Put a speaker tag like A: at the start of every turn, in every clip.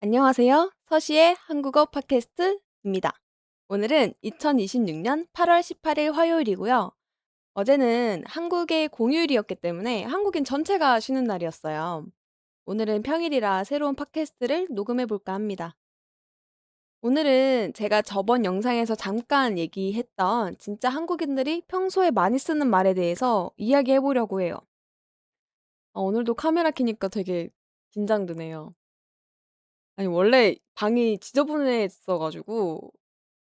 A: 안녕하세요. 서시의 한국어 팟캐스트입니다. 오늘은 2026년 8월 18일 화요일이고요. 어제는 한국의 공휴일이었기 때문에 한국인 전체가 쉬는 날이었어요. 오늘은 평일이라 새로운 팟캐스트를 녹음해 볼까 합니다. 오늘은 제가 저번 영상에서 잠깐 얘기했던 진짜 한국인들이 평소에 많이 쓰는 말에 대해서 이야기해 보려고 해요. 오늘도 카메라 켜니까 되게 긴장되네요. 아니 원래 방이 지저분했어 가지고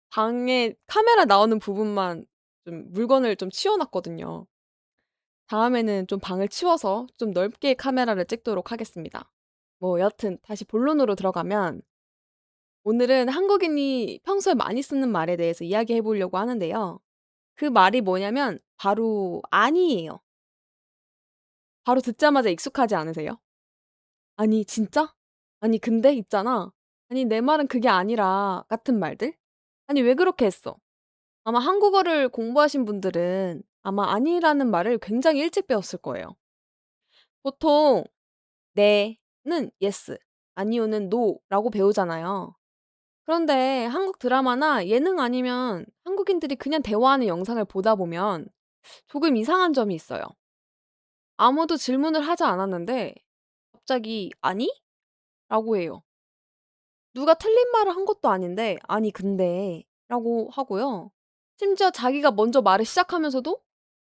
A: 방에 카메라 나오는 부분만 좀 물건을 좀 치워 놨거든요. 다음에는 좀 방을 치워서 좀 넓게 카메라를 찍도록 하겠습니다. 뭐 여하튼 다시 본론으로 들어가면 오늘은 한국인이 평소에 많이 쓰는 말에 대해서 이야기해 보려고 하는데요. 그 말이 뭐냐면 바로 "아니"예요. 바로 듣자마자 익숙하지 않으세요? "아니 진짜? 아니 근데 있잖아. 아니 내 말은 그게 아니라." 같은 말들? "아니 왜 그렇게 했어?" 아마 한국어를 공부하신 분들은 아마 아니라는 말을 굉장히 일찍 배웠을 거예요. 보통 "네"는 yes, "아니요"는 no 라고 배우잖아요. 그런데 한국 드라마나 예능 아니면 한국인들이 그냥 대화하는 영상을 보다 보면 조금 이상한 점이 있어요. 아무도 질문을 하지 않았는데 갑자기 "아니?" 라고 해요. 누가 틀린 말을 한 것도 아닌데 "아니 근데" 라고 하고요. 심지어 자기가 먼저 말을 시작하면서도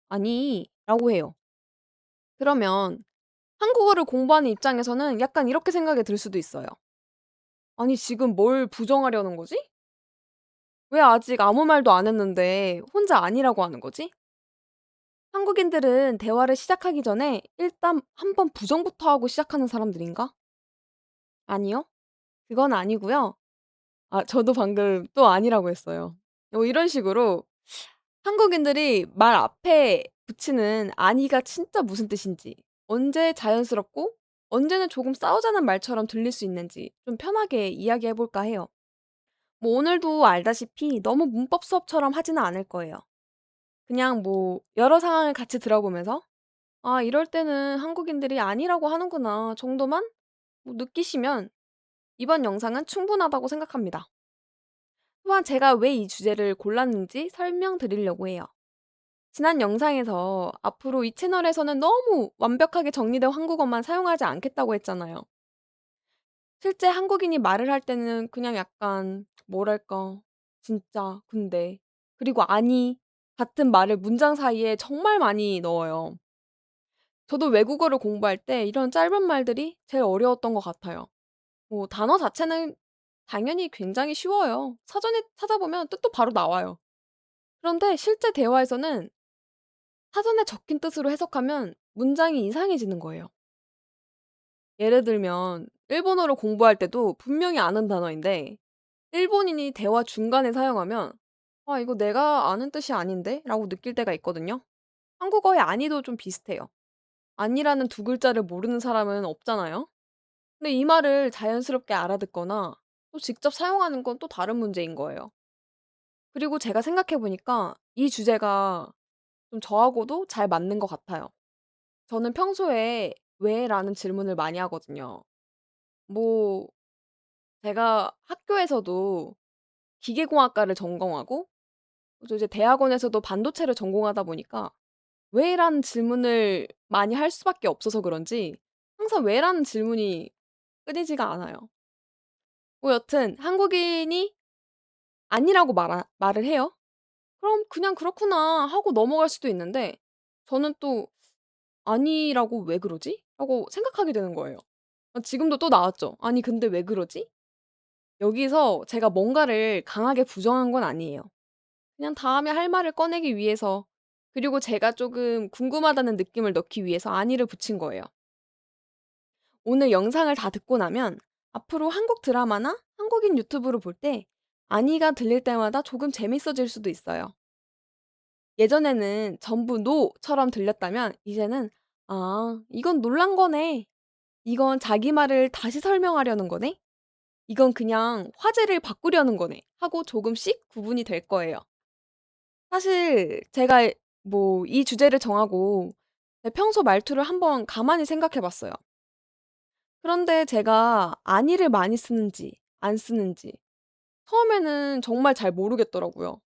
A: "아니" 라고 해요. 그러면 한국어를 공부하는 입장에서는 약간 이렇게 생각이 들 수도 있어요. '아니 지금 뭘 부정하려는 거지? 왜 아직 아무 말도 안 했는데 혼자 아니라고 하는 거지?' 한국인들은 대화를 시작하기 전에 일단 한번 부정부터 하고 시작하는 사람들인가? 아니요. 그건 아니고요. 저도 방금 또 아니라고 했어요. 이런 식으로 한국인들이 말 앞에 붙이는 아니가 진짜 무슨 뜻인지, 언제 자연스럽고 언제는 조금 싸우자는 말처럼 들릴 수 있는지 좀 편하게 이야기해 볼까 해요. 뭐 오늘도 알다시피 너무 문법 수업처럼 하지는 않을 거예요. 그냥 뭐 여러 상황을 같이 들어보면서 '아 이럴 때는 한국인들이 아니라고 하는구나.' 정도만 뭐 느끼시면 이번 영상은 충분하다고 생각합니다. 또한 제가 왜 이 주제를 골랐는지 설명드리려고 해요. 지난 영상에서 앞으로 이 채널에서는 너무 완벽하게 정리된 한국어만 사용하지 않겠다고 했잖아요. 실제 한국인이 말을 할 때는 그냥 약간 뭐랄까 진짜 근데 그리고 아니 같은 말을 문장 사이에 정말 많이 넣어요. 저도 외국어를 공부할 때 이런 짧은 말들이 제일 어려웠던 것 같아요. 뭐 단어 자체는 당연히 굉장히 쉬워요. 사전에 찾아보면 뜻도 바로 나와요. 그런데 실제 대화에서는 사전에 적힌 뜻으로 해석하면 문장이 이상해지는 거예요. 예를 들면 일본어를 공부할 때도 분명히 아는 단어인데 일본인이 대화 중간에 사용하면 '아 이거 내가 아는 뜻이 아닌데?'라고 느낄 때가 있거든요. 한국어의 아니도 좀 비슷해요. 아니라는 두 글자를 모르는 사람은 없잖아요. 근데 이 말을 자연스럽게 알아듣거나 또 직접 사용하는 건 또 다른 문제인 거예요. 그리고 제가 생각해 보니까 이 주제가 좀 저하고도 잘 맞는 것 같아요. 저는 평소에 "왜?"라는 질문을 많이 하거든요. 뭐 제가 학교에서도 기계공학과를 전공하고 또 이제 대학원에서도 반도체를 전공하다 보니까 "왜?"라는 질문을 많이 할 수밖에 없어서 그런지 항상 "왜?"라는 질문이 끊이지가 않아요. 뭐 여튼 한국인이 아니라고 말을 해요. 그럼 '그냥 그렇구나.' 하고 넘어갈 수도 있는데 저는 또 '아니라고 왜 그러지?' 라고 생각하게 되는 거예요. 지금도 또 나왔죠. '아니 근데 왜 그러지?' 여기서 제가 뭔가를 강하게 부정한 건 아니에요. 그냥 다음에 할 말을 꺼내기 위해서 그리고 제가 쪼금 궁금하다는 느낌을 넣기 위해서 아니를 붙인 거예요. 오늘 영상을 다 듣고 나면 앞으로 한국 드라마나 한국인 유튜브를 볼 때 아니가 들릴 때마다 조금 재밌어질 수도 있어요. 예전에는 전부 "노"처럼 들렸다면 이제는 '아 이건 놀란 거네. 이건 자기 말을 다시 설명하려는 거네. 이건 그냥 화제를 바꾸려는 거네.' 하고 조금씩 구분이 될 거예요. 사실 제가 뭐 이 주제를 정하고 제 평소 말투를 한번 가만히 생각해 봤어요. 그런데 제가 아니를 많이 쓰는지 안 쓰는지 처음에는 정말 잘 모르겠더라고요.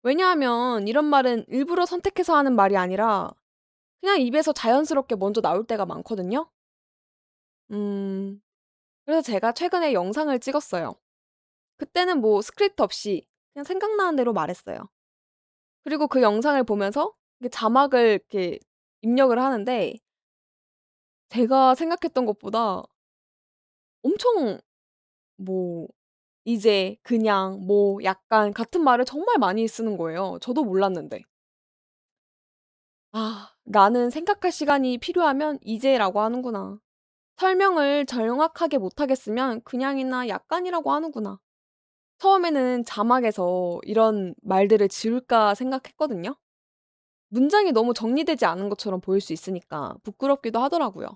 A: 왜냐하면 이런 말은 일부러 선택해서 하는 말이 아니라 그냥 입에서 자연스럽게 먼저 나올 때가 많거든요. 음. 그래서 제가 최근에 영상을 찍었어요. 그때는 뭐 스크립트 없이 그냥 생각나는 대로 말했어요. 그리고 그 영상을 보면서 이게 자막을 이렇게 입력을 하는데 제가 생각했던 것보다 엄청 뭐 이제, 그냥, 뭐, 약간 같은 말을 정말 많이 쓰는 거예요. 저도 몰랐는데. '아 나는 생각할 시간이 필요하면 이제라고 하는구나. 설명을 정확하게 못하겠으면 그냥이나 약간이라고 하는구나.' 처음에는 자막에서 이런 말들을 지울까 생각했거든요. 문장이 너무 정리되지 않은 것처럼 보일 수 있으니까 부끄럽기도 하더라고요.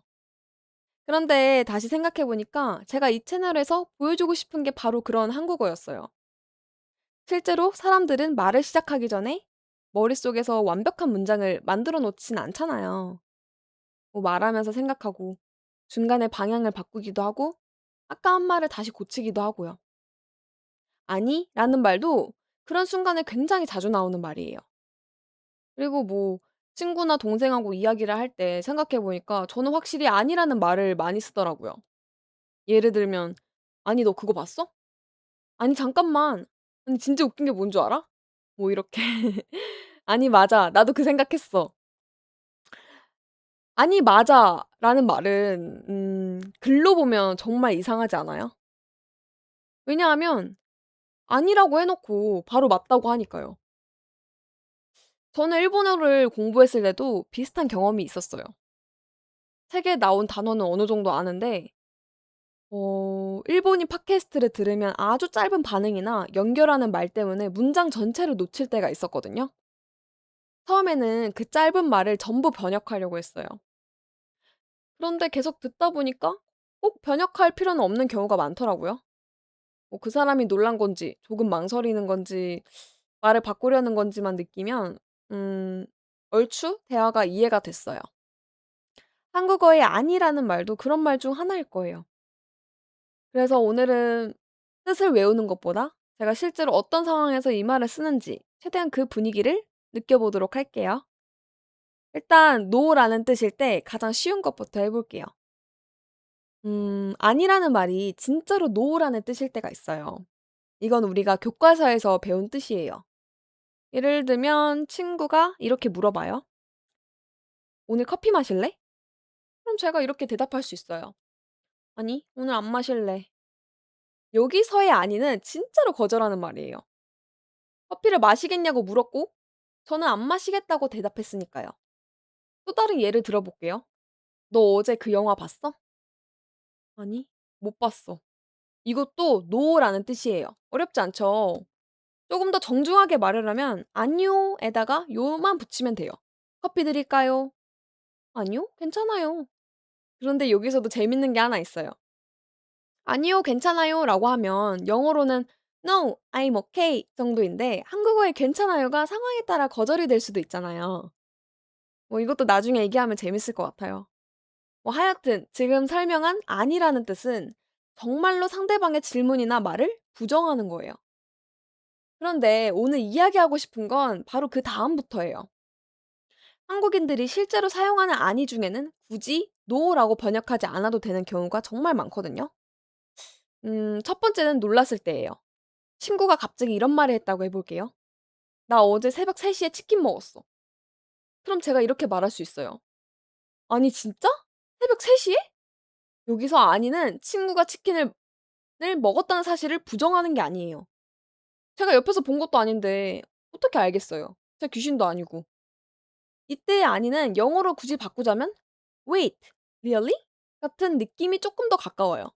A: 그런데 다시 생각해 보니까 제가 이 채널에서 보여주고 싶은 게 바로 그런 한국어였어요. 실제로 사람들은 말을 시작하기 전에 머릿속에서 완벽한 문장을 만들어 놓진 않잖아요. 뭐 말하면서 생각하고 중간에 방향을 바꾸기도 하고 아까 한 말을 다시 고치기도 하고요. 아니 라는 말도 그런 순간에 굉장히 자주 나오는 말이에요. 그리고 뭐 친구나 동생하고 이야기를 할 때 생각해 보니까 저는 확실히 아니라는 말을 많이 쓰더라고요. 예를 들면 "아니 너 그거 봤어? 아니 잠깐만. 아니 진짜 웃긴 게 뭔 줄 알아?" 뭐 이렇게. "아니 맞아. 나도 그 생각했어." "아니 맞아."라는 말은 글로 보면 정말 이상하지 않아요? 왜냐하면 아니라고 해 놓고 바로 맞다고 하니까요. 저는 일본어를 공부했을 때도 비슷한 경험이 있었어요. 책에 나온 단어는 어느 정도 아는데 일본인 팟캐스트를 들으면 아주 짧은 반응이나 연결하는 말 때문에 문장 전체를 놓칠 때가 있었거든요. 처음에는 그 짧은 말을 전부 번역하려고 했어요. 그런데 계속 듣다 보니까 꼭 번역할 필요는 없는 경우가 많더라고요. 뭐 그 사람이 놀란 건지 조금 망설이는 건지 말을 바꾸려는 건지만 느끼면 음 얼추 대화가 이해가 됐어요. 한국어의 아니라는 말도 그런 말 중 하나일 거예요. 그래서 오늘은 뜻을 외우는 것보다 제가 실제로 어떤 상황에서 이 말을 쓰는지 최대한 그 분위기를 느껴보도록 할게요. 일단 no라는 뜻일 때 가장 쉬운 것부터 해 볼게요. 아니라는 말이 진짜로 no라는 뜻일 때가 있어요. 이건 우리가 교과서에서 배운 뜻이에요. 예를 들면 친구가 이렇게 물어봐요. "오늘 커피 마실래?" 그럼 제가 이렇게 대답할 수 있어요. "아니, 오늘 안 마실래." 여기서의 아니는 진짜로 거절하는 말이에요. 커피를 마시겠냐고 물었고 저는 안 마시겠다고 대답했으니까요. 또 다른 예를 들어볼게요. "너 어제 그 영화 봤어?" "아니, 못 봤어." 이것도 no라는 뜻이에요. 어렵지 않죠? 조금 더 정중하게 말하려면 "아니요."에다가 요만 붙이면 돼요. "커피 드릴까요?" "아니요. 괜찮아요." 그런데 여기서도 재밌는 게 하나 있어요. "아니요. 괜찮아요."라고 하면 영어로는 "No, I'm okay." 정도인데 한국어의 괜찮아요가 상황에 따라 거절이 될 수도 있잖아요. 뭐 이것도 나중에 얘기하면 재밌을 것 같아요. 뭐 하여튼 지금 설명한 아니라는 뜻은 정말로 상대방의 질문이나 말을 부정하는 거예요. 그런데 오늘 이야기하고 싶은 건 바로 그다음부터예요. 한국인들이 실제로 사용하는 아니 중에는 굳이 no라고 번역하지 않아도 되는 경우가 정말 많거든요. 첫 번째는 놀랐을 때예요. 친구가 갑자기 이런 말을 했다고 해 볼게요. "나 어제 새벽 3 시에 치킨 먹었어." 그럼 제가 이렇게 말할 수 있어요. "아니 진짜? 새벽 3 시에?" 여기서 아니는 친구가 치킨을 먹었다는 사실을 부정하는 게 아니에요. 제가 옆에서 본 것도 아닌데 어떻게 알겠어요. 제가 귀신도 아니고. 이때의 아니는 영어로 굳이 바꾸자면 "Wait, really?" 같은 느낌이 쪼끔 더 가까워요.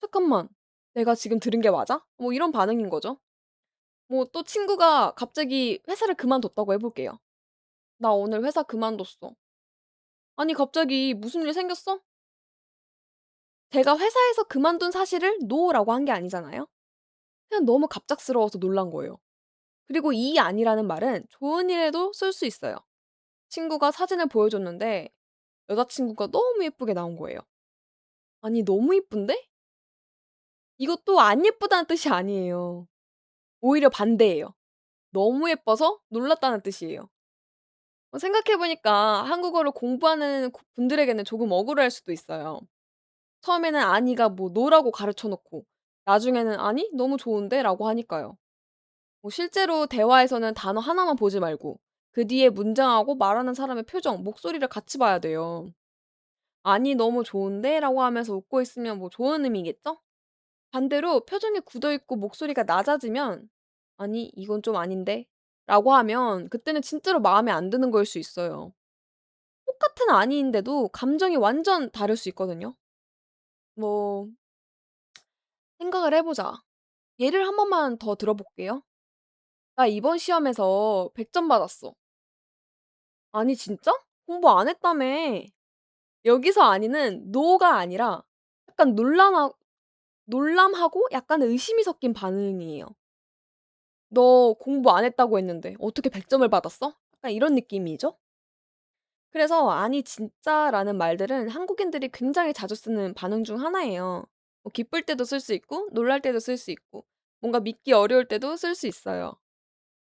A: "잠깐만. 내가 지금 들은 게 맞아?" 뭐 이런 반응인 거죠. 뭐 또 친구가 갑자기 회사를 그만뒀다고 해 볼게요. "나 오늘 회사 그만뒀어." "아니 갑자기 무슨 일 생겼어?" 제가 회사에서 그만둔 사실을 "No"라고 한 게 아니잖아요. 그냥 너무 갑작스러워서 놀란 거예요. 그리고 이 아니라는 말은 좋은 일에도 쓸 수 있어요. 친구가 사진을 보여줬는데 여자친구가 너무 예쁘게 나온 거예요. 아니 너무 이쁜데? 이것도 안 예쁘다는 뜻이 아니에요. 오히려 반대예요. 너무 예뻐서 놀랐다는 뜻이에요. 생각해 보니까 한국어를 공부하는 분들에게는 조금 억울할 수도 있어요. 처음에는 아니가 뭐 노라고 가르쳐 놓고 나중에는 "아니 너무 좋은데?"라고 하니까요. 실제로 대화에서는 단어 하나만 보지 말고 그 뒤에 문장하고 말하는 사람의 표정, 목소리를 같이 봐야 돼요. "아니 너무 좋은데?"라고 하면서 웃고 있으면 뭐 좋은 의미겠죠? 반대로 표정이 굳어 있고 목소리가 낮아지면 "아니 이건 좀 아닌데?"라고 하면 그때는 진짜로 마음에 안 드는 거일 수 있어요. 똑같은 아니인데도 감정이 완전 다를 수 있거든요. 뭐 생각을 해 보자. 예를 한 번만 더 들어 볼게요. "나 이번 시험에서 100점 받았어." "아니 진짜? 공부 안 했다며." 여기서 아니는 "노가 아니라 약간 놀람하고 약간 의심이 섞인 반응이에요. "너 공부 안 했다고 했는데 어떻게 100 점을 받았어?" 약간 이런 느낌이죠. 그래서 "아니 진짜."라는 말들은 한국인들이 굉장히 자주 쓰는 반응 중 하나예요. 기쁠 때도 쓸 수 있고 놀랄 때도 쓸 수 있고 뭔가 믿기 어려울 때도 쓸 수 있어요.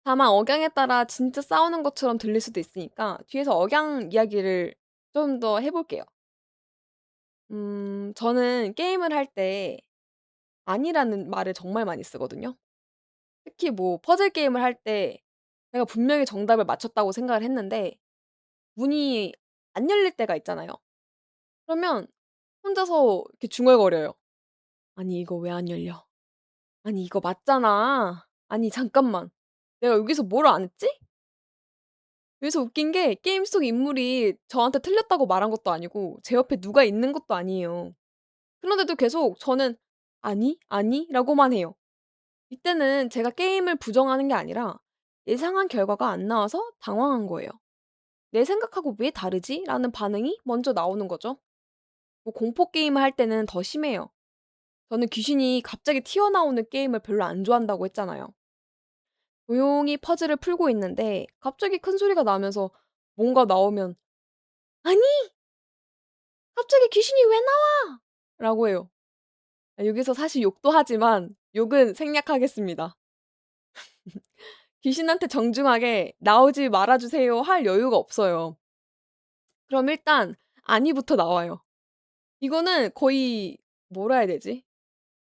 A: 다만 억양에 따라 진짜 싸우는 것처럼 들릴 수도 있으니까 뒤에서 억양 이야기를 좀 더 해 볼게요. 저는 게임을 할 때 아니라는 말을 정말 많이 쓰거든요. 특히 뭐 퍼즐 게임을 할 때 제가 분명히 정답을 맞췄다고 생각을 했는데 문이 안 열릴 때가 있잖아요. 그러면 혼자서 이렇게 중얼거려요. "아니 이거 왜 안 열려? 아니 이거 맞잖아. 아니 잠깐만. 내가 여기서 뭘 안 했지?" 여기서 웃긴 게 게임 속 인물이 저한테 틀렸다고 말한 것도 아니고 제 옆에 누가 있는 것도 아니에요. 그런데도 계속 저는 "아니, 아니."라고만 해요. 이때는 제가 게임을 부정하는 게 아니라 예상한 결과가 안 나와서 당황한 거예요. '내 생각하고 왜 다르지?'라는 반응이 먼저 나오는 거죠. 공포 게임을 할 때는 더 심해요. 저는 귀신이 갑자기 튀어나오는 게임을 별로 안 좋아한다고 했잖아요. 조용히 퍼즐을 풀고 있는데 갑자기 큰 소리가 나면서 뭔가 나오면 "아니 갑자기 귀신이 왜 나와?" 라고 해요. 여기서 사실 욕도 하지만 욕은 생략하겠습니다. 귀신한테 정중하게 "나오지 말아 주세요." 할 여유가 없어요. 그럼 일단 "아니"부터 나와요. 이거는 거의 뭐라 해야 되지?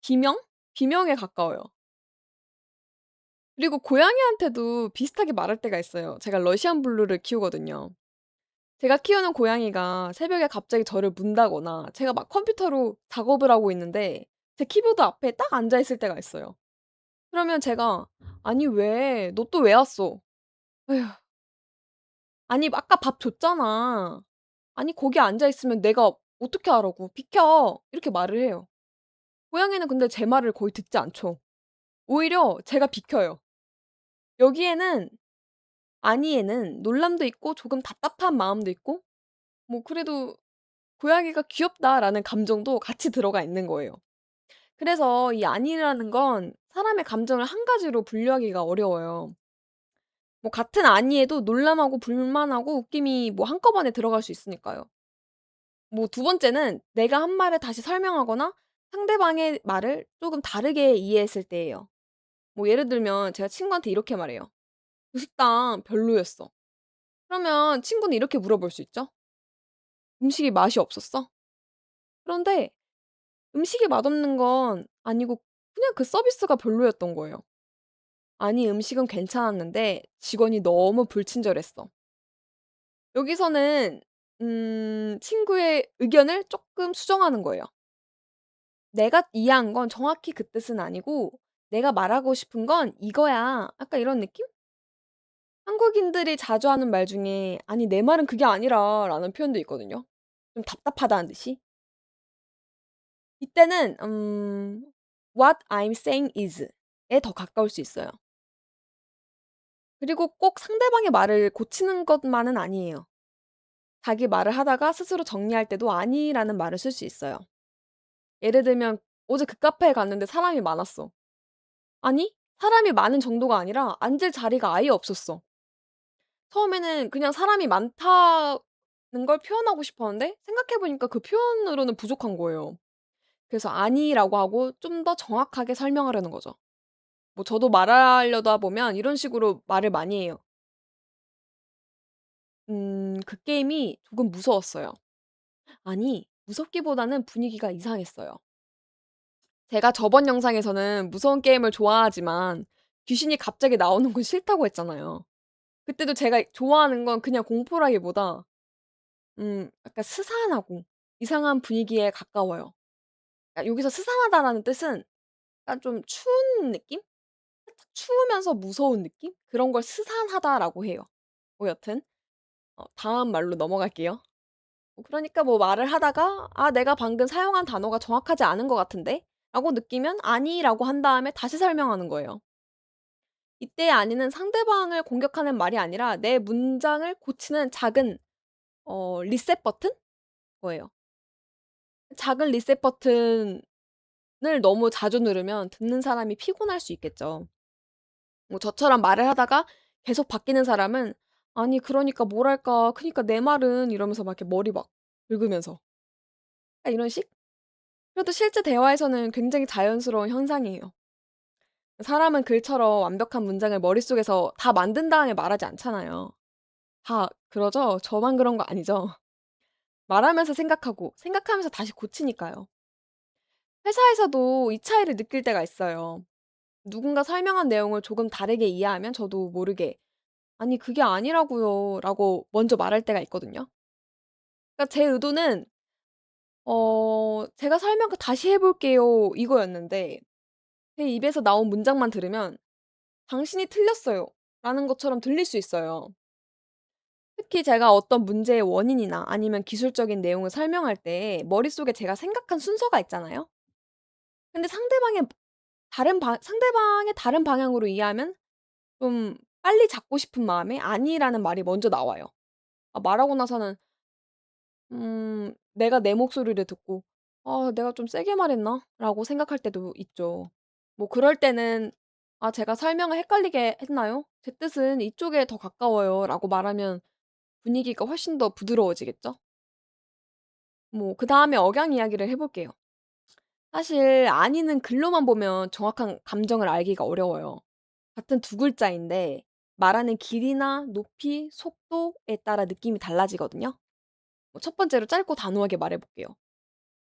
A: 비명? 비명에 가까워요. 그리고 고양이한테도 비슷하게 말할 때가 있어요. 제가 러시안 블루를 키우거든요. 제가 키우는 고양이가 새벽에 갑자기 저를 문다거나 제가 막 컴퓨터로 작업을 하고 있는데 제 키보드 앞에 딱 앉아 있을 때가 있어요. 그러면 제가 "아니 왜? 너 또 왜 왔어?" "에휴 아니 아까 밥 줬잖아." "아니 거기 앉아 있으면 내가 어떻게 하라고. 비켜." 이렇게 말을 해요. 고양이는 근데 제 말을 거의 듣지 않죠. 오히려 제가 비켜요. 여기에는 아니에는 놀람도 있고 조금 답답한 마음도 있고 뭐 그래도 '고양이가 귀엽다.'라는 감정도 같이 들어가 있는 거예요. 그래서 이 아니라는 건 사람의 감정을 한 가지로 분류하기가 어려워요. 같은 아니에도 놀람하고 불만하고 웃김이 한꺼번에 들어갈 수 있으니까요. 두 번째는 내가 한 말을 다시 설명하거나 상대방의 말을 쪼금 다르게 이해했을 때예요. 예를 들면 제가 친구한테 이렇게 말해요. "그 식당 별로였어." 그러면 친구는 이렇게 물어볼 수 있죠. "음식이 맛이 없었어?" 그런데 음식이 맛없는 건 아니고 그냥 그 서비스가 별로였던 거예요. "아니 음식은 괜찮았는데 직원이 너무 불친절했어." 여기서는 친구의 의견을 쪼끔 수정하는 거예요. "내가 이해한 건 정확히 그 뜻은 아니고 내가 말하고 싶은 건 이거야." 약간 이런 느낌? 한국인들이 자주 하는 말 중에 "아니 내 말은 그게 아니라."라는 표현도 있거든요. 좀 답답하다는 듯이. 이때는 "What I'm saying is"에 더 가까울 수 있어요. 그리고 꼭 상대방의 말을 고치는 것만은 아니에요. 자기 말을 하다가 스스로 정리할 때도 "아니."라는 말을 쓸 수 있어요. 예를 들면 어제 그 카페에 갔는데 사람이 많았어. 아니 사람이 많은 정도가 아니라 앉을 자리가 아예 없었어. 처음에는 그냥 사람이 많다는 걸 표현하고 싶었는데 생각해 보니까 그 표현으로는 부족한 거예요. 그래서 "아니."라고 하고 좀 더 정확하게 설명하려는 거죠. 뭐 저도 말하려다 보면 이런 식으로 말을 많이 해요. 그 게임이 조금 무서웠어요. 아니 무섭기보다는 분위기가 이상했어요. 제가 저번 영상에서는 무서운 게임을 좋아하지만 귀신이 갑자기 나오는 건 싫다고 했잖아요. 그때도 제가 좋아하는 건 그냥 공포라기보다 약간 스산하고 이상한 분위기에 가까워요. 여기서 스산하다라는 뜻은 약간 좀 추운 느낌? 살짝 추우면서 무서운 느낌? 그런 걸 스산하다라고 해요. 뭐 여튼 다음 말로 넘어갈게요. 그러니까 뭐 말을 하다가 '아 내가 방금 사용한 단어가 정확하지 않은 것 같은데?'라고 느끼면 "아니."라고 한 다음에 다시 설명하는 거예요. 이때의 "아니"는 상대방을 공격하는 말이 아니라 내 문장을 고치는 작은 리셋 버튼? 거예요. 작은 리셋 버튼을 너무 자주 누르면 듣는 사람이 피곤할 수 있겠죠. 뭐 저처럼 말을 하다가 계속 바뀌는 사람은 "아니 그러니까 뭐랄까. 그니까 내 말은." 이러면서 막 이렇게 머리 막 긁으면서 약간 이런 식? 그래도 실제 대화에서는 굉장히 자연스러운 현상이에요. 사람은 글처럼 완벽한 문장을 머릿속에서 다 만든 다음에 말하지 않잖아요. 다 그러죠? 저만 그런 거 아니죠? 말하면서 생각하고 생각하면서 다시 고치니까요. 회사에서도 이 차이를 느낄 때가 있어요. 누군가 설명한 내용을 조금 다르게 이해하면 저도 모르게 "아니 그게 아니라고요." 라고 먼저 말할 때가 있거든요. 그러니까 제 의도는 "제가 설명 다시 해 볼게요." 이거였는데 제 입에서 나온 문장만 들으면 "당신이 틀렸어요." 라는 것처럼 들릴 수 있어요. 특히 제가 어떤 문제의 원인이나 아니면 기술적인 내용을 설명할 때 머릿속에 제가 생각한 순서가 있잖아요. 근데 상대방의 다른 방향으로 이해하면 좀 빨리 잡고 싶은 마음에 "아니."라는 말이 먼저 나와요. 말하고 나서는 내가 내 목소리를 듣고 '아 내가 좀 세게 말했나?'라고 생각할 때도 있죠. 뭐 그럴 때는 "아 제가 설명을 헷갈리게 했나요? 제 뜻은 이쪽에 더 가까워요."라고 말하면 분위기가 훨씬 더 부드러워지겠죠? 뭐 그다음에 억양 이야기를 해 볼게요. 사실 아니는 글로만 보면 정확한 감정을 알기가 어려워요. 같은 두 글자인데 말하는 길이나 높이, 속도에 따라 느낌이 달라지거든요. 첫 번째로 짧고 단호하게 말해 볼게요.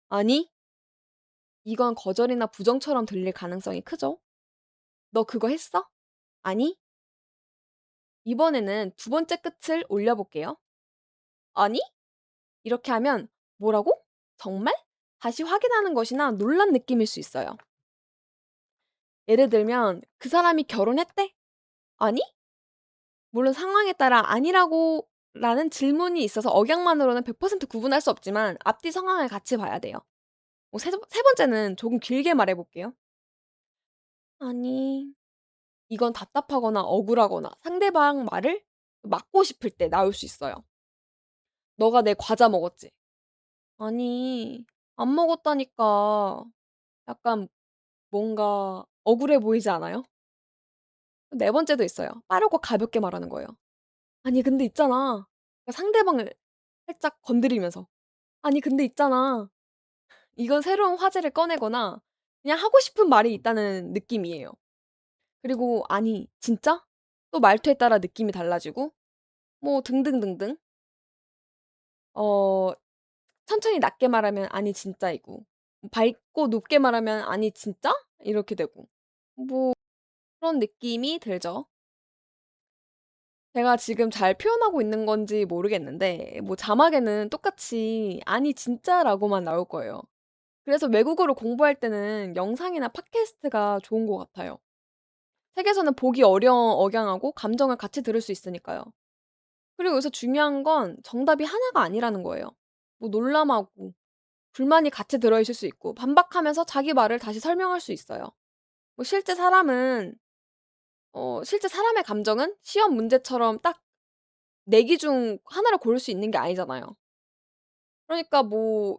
A: "아니, 이건 거절이나 부정처럼 들릴 가능성이 크죠? 너 그거 했어? 아니?" 이번에는 두 번째 끝을 올려 볼게요. "아니?" 이렇게 하면 "뭐라고? 정말?" 다시 확인하는 것이나 놀란 느낌일 수 있어요. 예를 들면 "그 사람이 결혼했대?" "아니?" 물론 상황에 따라 "아니라고" 라는 질문이 있어서 억양만으로는 100% 구분할 수 없지만 앞뒤 상황을 같이 봐야 돼요. 세 번째는 조금 길게 말해 볼게요. "아니." 이건 답답하거나 억울하거나 상대방 말을 막고 싶을 때 나올 수 있어요. "너가 내 과자 먹었지?" "아니 안 먹었다니까." 약간 뭔가 억울해 보이지 않아요? 네 번째도 있어요. 빠르고 가볍게 말하는 거예요. "아니 근데 있잖아." 그러니까 상대방을 살짝 건드리면서 "아니 근데 있잖아." 이건 새로운 화제를 꺼내거나 그냥 하고 싶은 말이 있다는 느낌이에요. 그리고 "아니 진짜?" 또 말투에 따라 느낌이 달라지고 뭐 등등등등. 어 천천히 낮게 말하면 "아니 진짜."이고 밝고 높게 말하면 "아니 진짜?" 이렇게 되고 뭐 그런 느낌이 들죠. 제가 지금 잘 표현하고 있는 건지 모르겠는데 뭐 자막에는 똑같이 "아니 진짜."라고만 나올 거예요. 그래서 외국어를 공부할 때는 영상이나 팟캐스트가 좋은 것 같아요. 책에서는 보기 어려운 억양하고 감정을 같이 들을 수 있으니까요. 그리고 여기서 중요한 건 정답이 하나가 아니라는 거예요. 뭐 놀람하고 불만이 같이 들어 있을 수 있고 반박하면서 자기 말을 다시 설명할 수 있어요. 뭐 실제 사람의 감정은 시험 문제처럼 딱 4개 중 하나를 고를 수 있는 게 아니잖아요. 그러니까 뭐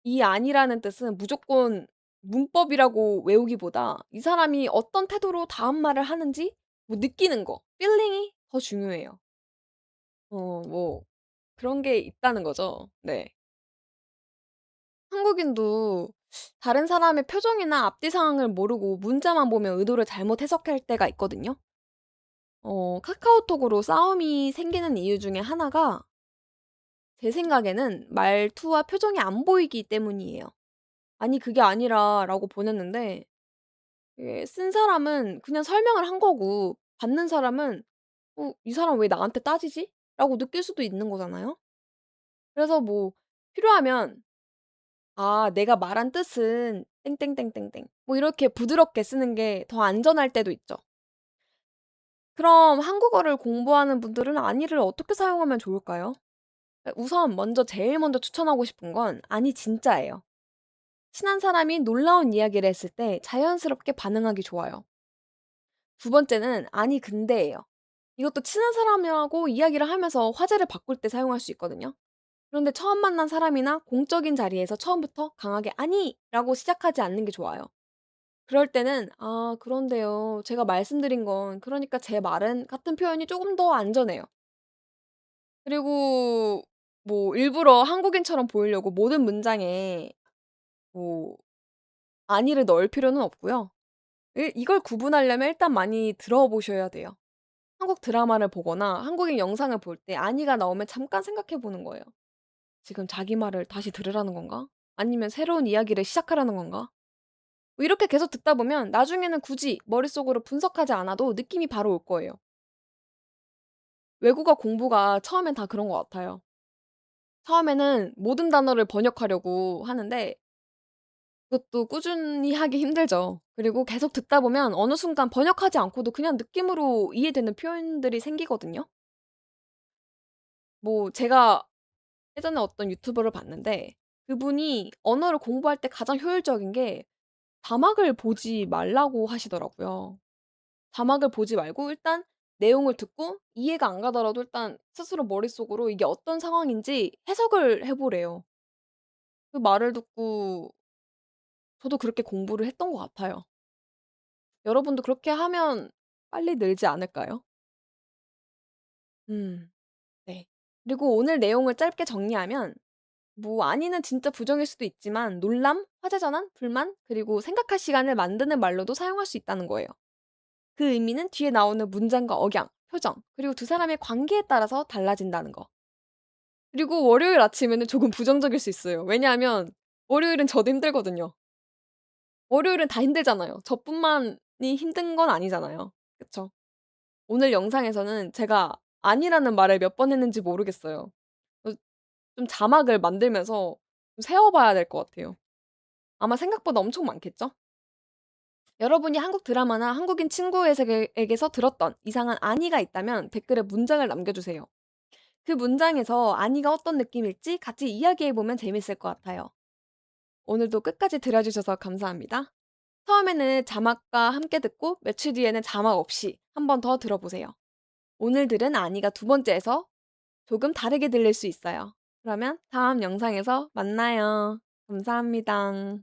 A: 이 아니라는 뜻은 무조건 문법이라고 외우기보다 이 사람이 어떤 태도로 다음 말을 하는지 뭐 느끼는 거 필링이 더 중요해요. 뭐 그런 게 있다는 거죠. 네. 한국인도 다른 사람의 표정이나 앞뒤 상황을 모르고 문자만 보면 의도를 잘못 해석할 때가 있거든요. 카카오톡으로 싸움이 생기는 이유 중에 하나가 제 생각에는 말투와 표정이 안 보이기 때문이에요. "아니 그게 아니라."라고 보냈는데 이게 쓴 사람은 그냥 설명을 한 거고 받는 사람은 '어 이 사람 왜 나한테 따지지?' 라고 느낄 수도 있는 거잖아요. 그래서 뭐 필요하면 "아 내가 말한 뜻은 땡땡땡땡땡." 뭐 이렇게 부드럽게 쓰는 게 더 안전할 때도 있죠. 그럼 한국어를 공부하는 분들은 아니를 어떻게 사용하면 좋을까요? 우선 제일 먼저 추천하고 싶은 건 아니 진짜예요. 친한 사람이 놀라운 이야기를 했을 때 자연스럽게 반응하기 좋아요. 두 번째는 아니 근데예요. 이것도 친한 사람하고 이야기를 하면서 화제를 바꿀 때 사용할 수 있거든요. 그런데 처음 만난 사람이나 공적인 자리에서 처음부터 강하게 "아니!"라고 시작하지 않는 게 좋아요. 그럴 때는 "아 그런데요. 제가 말씀드린 건 그러니까 제 말은" 같은 표현이 쪼금 더 안전해요. 그리고 뭐 일부러 한국인처럼 보이려고 모든 문장에 뭐 "아니"를 넣을 필요는 없고요. 이걸 구분하려면 일단 많이 들어보셔야 돼요. 한국 드라마를 보거나 한국인 영상을 볼 때 "아니"가 나오면 잠깐 생각해 보는 거예요. '지금 자기 말을 다시 들으라는 건가? 아니면 새로운 이야기를 시작하라는 건가?' 뭐 이렇게 계속 듣다 보면 나중에는 굳이 머릿속으로 분석하지 않아도 느낌이 바로 올 거예요. 외국어 공부가 처음엔 다 그런 것 같아요. 처음에는 모든 단어를 번역하려고 하는데 그것도 꾸준히 하기 힘들죠. 그리고 계속 듣다 보면 어느 순간 번역하지 않고도 그냥 느낌으로 이해되는 표현들이 생기거든요. 뭐 제가 예전에 어떤 유튜버를 봤는데 그분이 언어를 공부할 때 가장 효율적인 게 자막을 보지 말라고 하시더라고요. 자막을 보지 말고 일단 내용을 듣고 이해가 안 가더라도 일단 스스로 머릿속으로 이게 어떤 상황인지 해석을 해 보래요. 그 말을 듣고 저도 그렇게 공부를 했던 것 같아요. 여러분도 그렇게 하면 빨리 늘지 않을까요? 음 네. 그리고 오늘 내용을 짧게 정리하면 뭐 아니는 진짜 부정일 수도 있지만 놀람, 화제 전환, 불만, 그리고 생각할 시간을 만드는 말로도 사용할 수 있다는 거예요. 그 의미는 뒤에 나오는 문장과 억양, 표정, 그리고 두 사람의 관계에 따라서 달라진다는 거. 그리고 월요일 아침에는 조금 부정적일 수 있어요. 왜냐하면 월요일은 저도 힘들거든요. 월요일은 다 힘들잖아요. 저뿐만이 힘든 건 아니잖아요. 그쵸? 오늘 영상에서는 제가 아니라는 말을 몇 번 했는지 모르겠어요. 좀 자막을 만들면서 좀 세어 봐야 될 것 같아요. 아마 생각보다 엄청 많겠죠? 여러분이 한국 드라마나 한국인 친구에게서 들었던 이상한 아니가 있다면 댓글에 문장을 남겨주세요. 그 문장에서 아니가 어떤 느낌일지 같이 이야기해 보면 재밌을 것 같아요. 오늘도 끝까지 들어주셔서 감사합니다. 처음에는 자막과 함께 듣고 며칠 뒤에는 자막 없이 한 번 더 들어보세요. 오늘 들은 아니가 두 번째에서 조금 다르게 들릴 수 있어요. 그러면 다음 영상에서 만나요. 감사합니다.